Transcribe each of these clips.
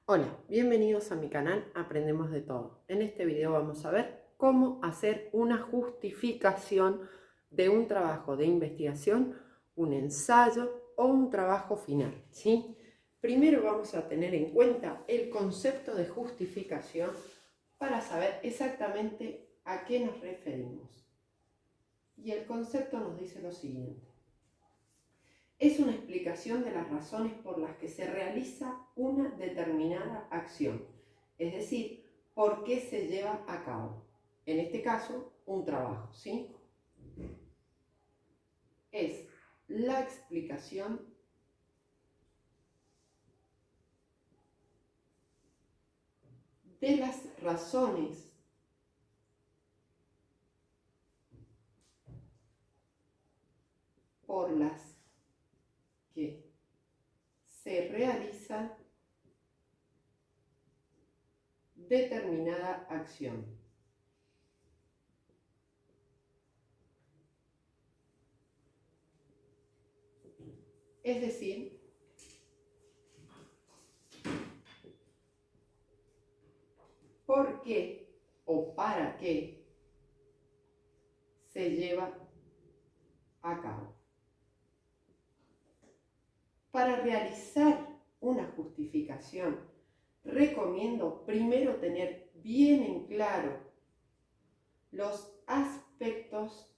Hola, bienvenidos a mi canal Aprendemos de Todo. En este video vamos a ver cómo hacer una justificación de un trabajo de investigación, un ensayo o un trabajo final, ¿sí? Primero vamos a tener en cuenta el concepto de justificación para saber exactamente a qué nos referimos. Y el concepto nos dice lo siguiente. Es una explicación de las razones por las que se realiza una determinada acción, es decir, por qué se lleva a cabo. En este caso, un trabajo, ¿sí? Es la explicación de las razones por las que se realiza determinada acción. Es decir, por qué o para qué se lleva a cabo. Para realizar una justificación, recomiendo primero tener bien en claro los aspectos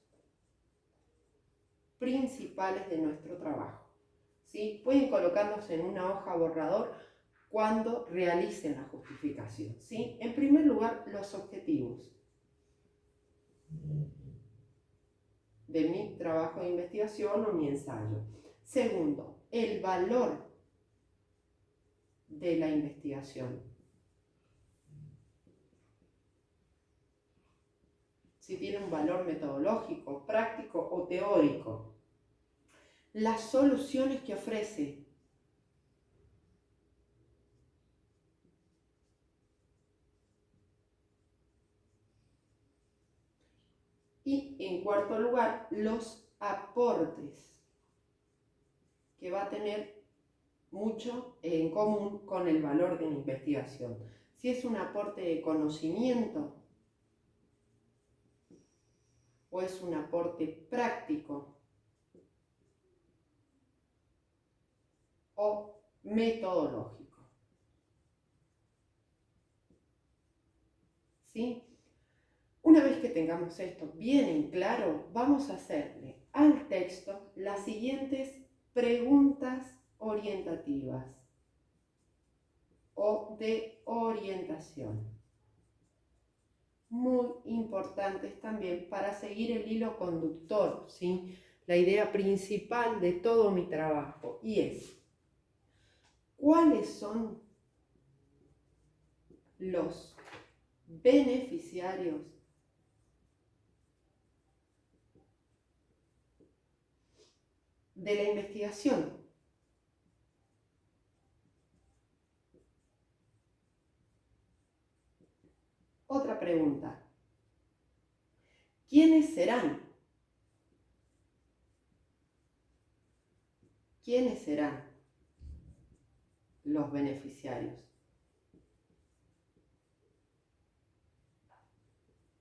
principales de nuestro trabajo, ¿sí? Pueden colocarlos en una hoja borrador cuando realicen la justificación, ¿sí? En primer lugar, los objetivos de mi trabajo de investigación o mi ensayo. Segundo, el valor de la investigación. Si tiene un valor metodológico, práctico o teórico. Las soluciones que ofrece. Y en cuarto lugar, los aportes, que va a tener mucho en común con el valor de la investigación. Si es un aporte de conocimiento o es un aporte práctico o metodológico. ¿Sí? Una vez que tengamos esto bien en claro, vamos a hacerle al texto las siguientes preguntas orientativas o de orientación. Muy importantes también para seguir el hilo conductor, ¿sí? La idea principal de todo mi trabajo, y es ¿cuáles son los beneficiarios de la investigación? Otra pregunta. ¿Quiénes serán? ¿Quiénes serán los beneficiarios?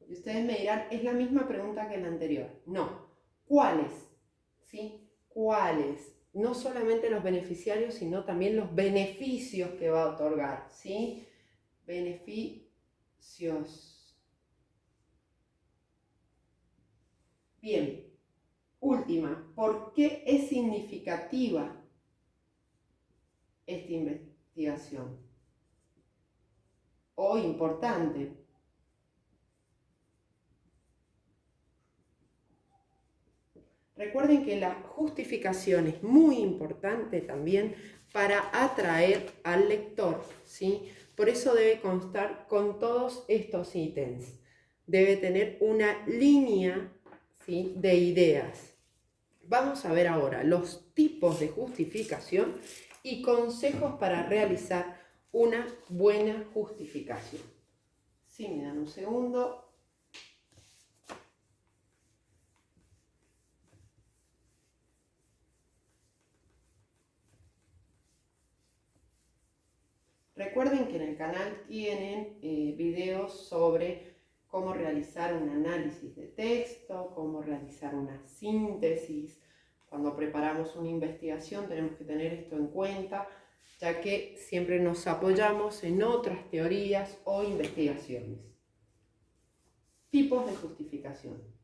Y ustedes me dirán, es la misma pregunta que la anterior. No. ¿Cuáles? ¿Sí? ¿Cuáles? No solamente los beneficiarios, sino también los beneficios que va a otorgar, ¿sí? Beneficios. Bien. Última, ¿por qué es significativa esta investigación? O importante. Recuerden que la justificación es muy importante también para atraer al lector, ¿sí? Por eso debe constar con todos estos ítems. Debe tener una línea, ¿sí?, de ideas. Vamos a ver ahora los tipos de justificación y consejos para realizar una buena justificación. Si me dan un segundo. Recuerden que en el canal tienen videos sobre cómo realizar un análisis de texto, cómo realizar una síntesis. Cuando preparamos una investigación tenemos que tener esto en cuenta, ya que siempre nos apoyamos en otras teorías o investigaciones. Tipos de justificación.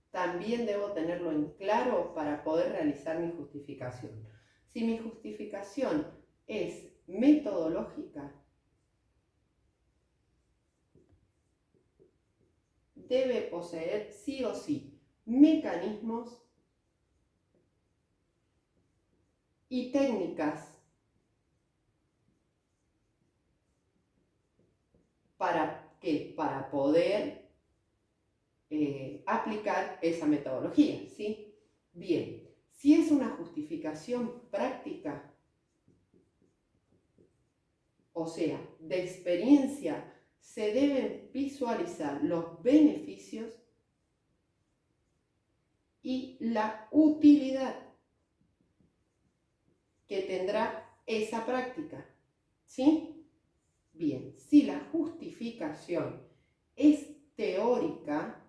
También debo tenerlo en claro para poder realizar mi justificación. Si mi justificación es metodológica, debe poseer sí o sí mecanismos y técnicas para poder aplicar esa metodología, ¿sí? Bien, si es una justificación práctica, o sea, de experiencia, se deben visualizar los beneficios y la utilidad que tendrá esa práctica, ¿sí? Bien, si la justificación es teórica,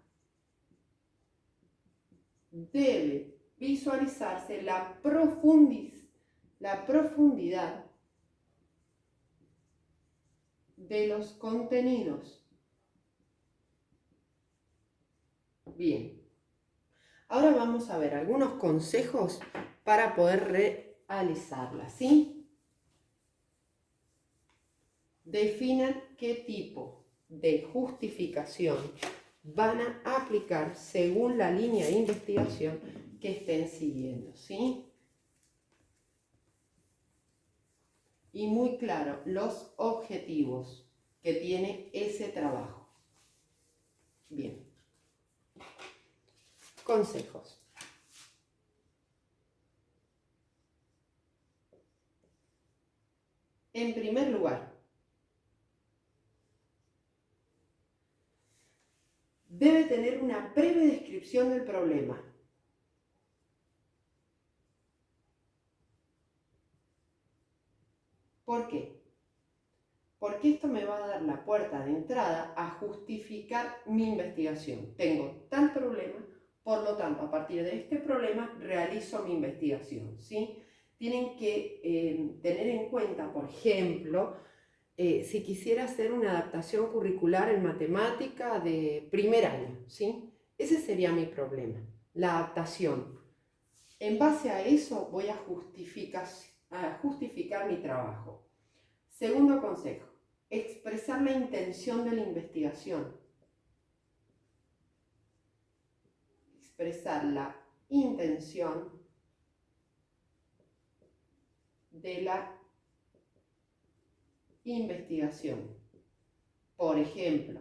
debe visualizarse la profundidad de los contenidos. Bien, ahora vamos a ver algunos consejos para poder realizarla, ¿sí? Definan qué tipo de justificación van a aplicar según la línea de investigación que estén siguiendo, ¿sí? Y muy claro, los objetivos que tiene ese trabajo. Bien. Consejos. En primer lugar, debe tener una breve descripción del problema. ¿Por qué? Porque esto me va a dar la puerta de entrada a justificar mi investigación. Tengo tal problema, por lo tanto, a partir de este problema realizo mi investigación, ¿sí? Tienen que tener en cuenta, por ejemplo, si quisiera hacer una adaptación curricular en matemática de primer año, ¿sí? Ese sería mi problema, la adaptación. En base a eso voy a justificar mi trabajo. Segundo consejo, expresar la intención de la investigación. Expresar la intención de la investigación. Por ejemplo,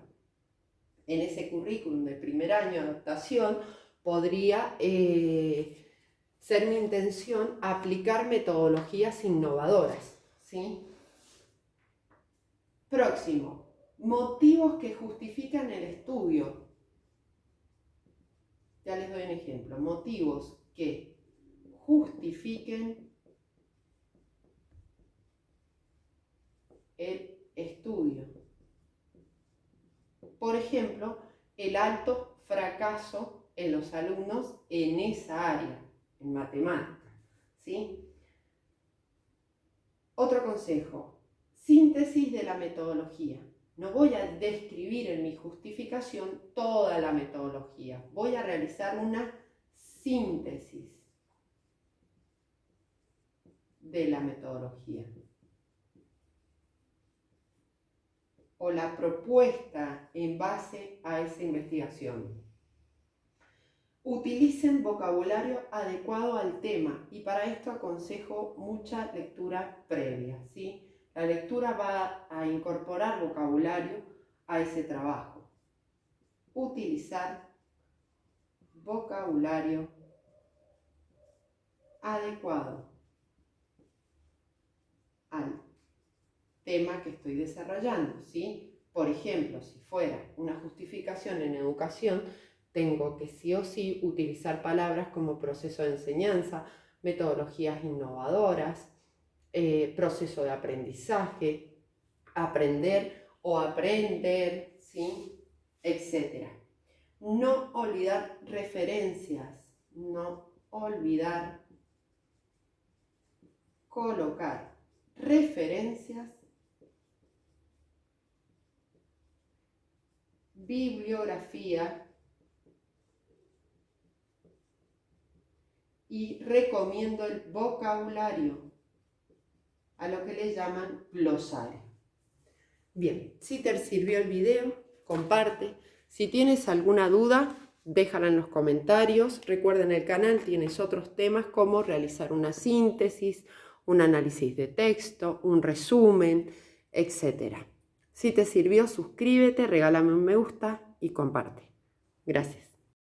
en ese currículum de primer año de adaptación podría ser mi intención aplicar metodologías innovadoras, ¿sí? Próximo, motivos que justifican el estudio. Ya les doy un ejemplo, motivos que justifiquen el estudio. Por ejemplo, el alto fracaso en los alumnos en esa área, en matemática, ¿sí? Otro consejo, síntesis de la metodología. No voy a describir en mi justificación toda la metodología, voy a realizar una síntesis de la metodología o la propuesta en base a esa investigación. Utilicen vocabulario adecuado al tema y para esto aconsejo mucha lectura previa, ¿sí? La lectura va a incorporar vocabulario a ese trabajo. Utilizar vocabulario adecuado al tema que estoy desarrollando, ¿sí? Por ejemplo, si fuera una justificación en educación, tengo que sí o sí utilizar palabras como proceso de enseñanza, metodologías innovadoras, proceso de aprendizaje, aprender o aprender, ¿sí? Etcétera. No olvidar referencias, no olvidar colocar referencias, bibliografía y recomiendo el vocabulario, a lo que le llaman glosario. Bien, si te sirvió el video, comparte. Si tienes alguna duda, déjala en los comentarios. Recuerda, en el canal tienes otros temas como realizar una síntesis, un análisis de texto, un resumen, etc. Si te sirvió, suscríbete, regálame un me gusta y comparte. Gracias.